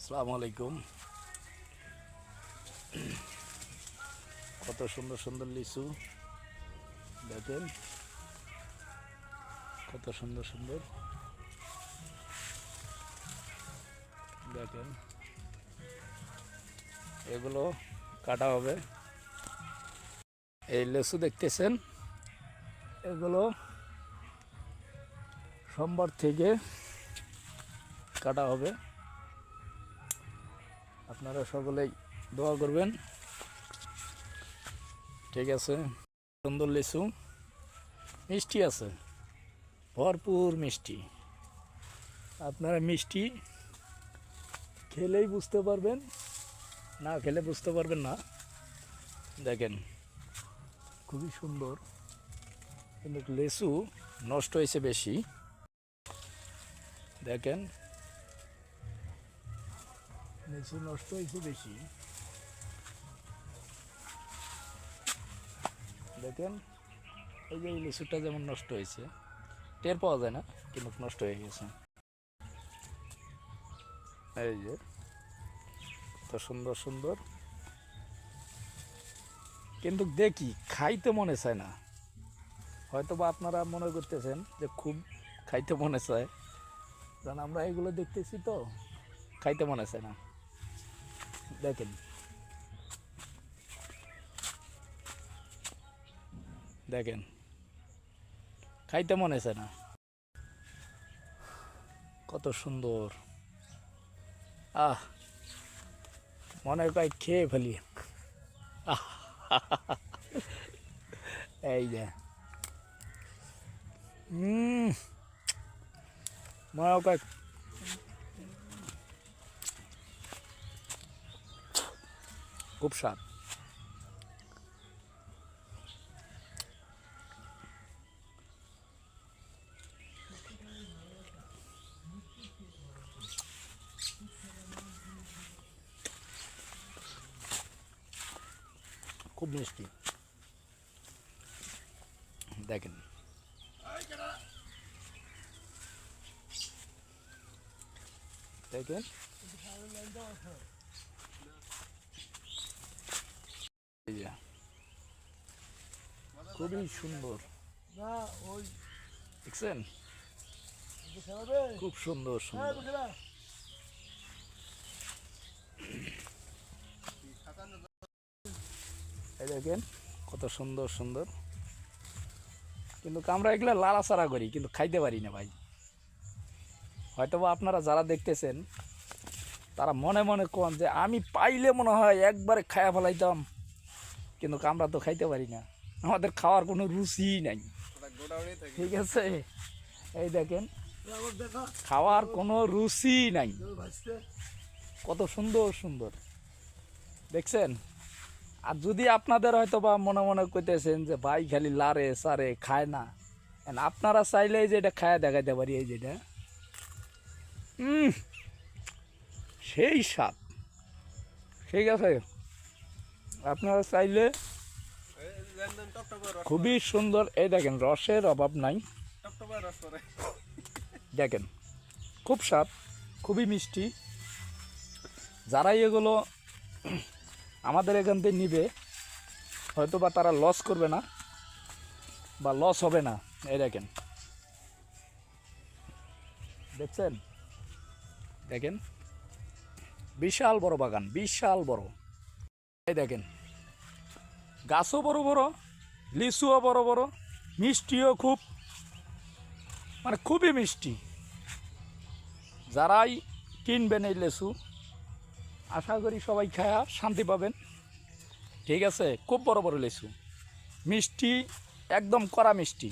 আসসালামু আলাইকুম। কত সুন্দর সুন্দর লিচু দেখেন, কত সুন্দর সুন্দর দেখেন। এগুলো কাটা হবে। এই লিচু দেখতেছেন, এগুলো সোমবার থেকে কাটা হবে। আপনারা সকলেই দোয়া করবেন, ঠিক আছে? সুন্দর লিচু, মিষ্টি আছে, ভরপুর মিষ্টি। আপনারা মিষ্টি খেলেই বুঝতে পারবেন, না খেলে বুঝতে পারবেন না। দেখেন খুবই সুন্দর, কিন্তু লিচু নষ্ট হয়েছে বেশি। দেখেন লিচু নষ্ট হয়েছে বেশি। দেখেন এই যে এই লিচুটা যেমন নষ্ট হয়েছে, টের পাওয়া যায় না, কিন্তু নষ্ট হয়ে গেছে। এই যে কত সুন্দর সুন্দর, কিন্তু দেখি খাইতে মনে চায় না। হয়তো বা আপনারা মনে করতেছেন যে খুব খাইতে মনে চায়, কারণ আমরা এগুলো দেখতেছি তো, খাইতে মনে চায় না। দেখেন দেখেন খাইতে মনে চায় না। কত সুন্দর, মনে হয় খেয়ে ফেলি। এই যে মনে হয় খুব স্বাদ। খুব মিষ্টি। দেখেন দেখেন খুবই সুন্দর, দেখছেন? খুব সুন্দর সুন্দর। এই দেখেন কত সুন্দর সুন্দর, কিন্তু আমরা এগুলো লাড়াচাড়া করি, কিন্তু খাইতে পারি না ভাই। হয়তো বা আপনারা যারা দেখতেছেন তারা মনে মনে কোন যে আমি পাইলে মনে হয় একবারে খায়া ফেলাইতাম, কিন্তু আমরা তো খাইতে পারি না, আমাদের খাওয়ার কোনো রুচি নাই, ঠিক আছে? এই দেখেন খাওয়ার কোনো রুচি নাই, কত সুন্দর সুন্দর, দেখছেন? আর যদি আপনাদের হয়তো বা মনে মনে কইতেছেন যে ভাই খালি লারে সারে খায় না, আপনারা চাইলে যে এটা খায়া দেখাইতে পারি। এই যেটা সেই স্বাদ, ঠিক আছে? আপনারা চাইলে খুবই সুন্দর। এই দেখেন রসের অভাব নাই, দেখেন খুব স্বাদ, খুবই মিষ্টি। যারাই এগুলো আমাদের এখান থেকে নিবে, হয়তো বা তারা লস করবে না বা লস হবে না। এই দেখেন, দেখছেন? দেখেন বিশাল বড় বাগান, বিশাল বড়। এই দেখেন গাছও বড় বড়, লিচুও বড় বড়, মিষ্টিও খুব, মানে খুবই মিষ্টি। যারাই কিনবেন এই লিচু, আশা করি সবাই খায়া শান্তি পাবেন, ঠিক আছে? খুব বড় বড় লিচু, মিষ্টি, একদম কড়া মিষ্টি।